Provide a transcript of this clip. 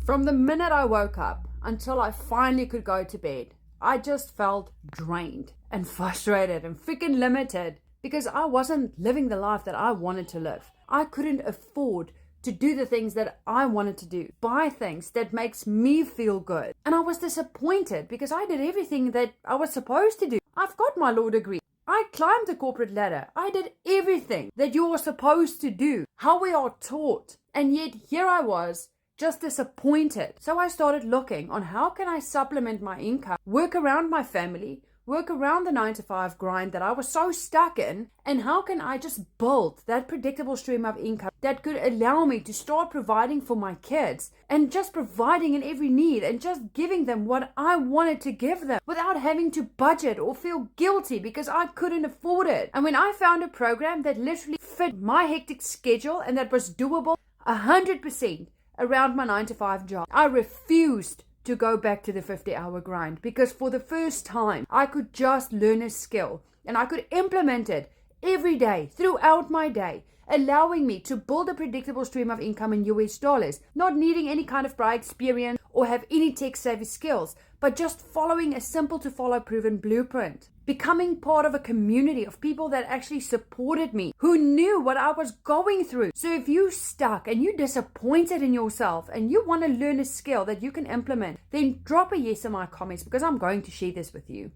From the minute I woke up until I finally could go to bed, I just felt drained and frustrated and freaking limited because I wasn't living the life that I wanted to live. I couldn't afford to do the things that I wanted to do, buy things that makes me feel good. And I was disappointed because I did everything that I was supposed to do. I've got my law degree. I climbed the corporate ladder. I did everything that you are supposed to do, how we are taught. And yet here I was, just disappointed. So I started looking on how can I supplement my income, work around my family, work around the 9-to-5 grind that I was so stuck in, and how can I just build that predictable stream of income that could allow me to start providing for my kids and just providing in every need and just giving them what I wanted to give them without having to budget or feel guilty because I couldn't afford it. And when I found a program that literally fit my hectic schedule and that was doable 100% around my 9-to-5 job, I refused to go back to the 50-hour grind because for the first time, I could just learn a skill and I could implement it every day throughout my day, allowing me to build a predictable stream of income in US dollars, not needing any kind of prior experience or have any tech-savvy skills, but just following a simple to follow proven blueprint. Becoming part of a community of people that actually supported me, who knew what I was going through. So if you're stuck and you're disappointed in yourself and you want to learn a skill that you can implement, then drop a yes in my comments because I'm going to share this with you.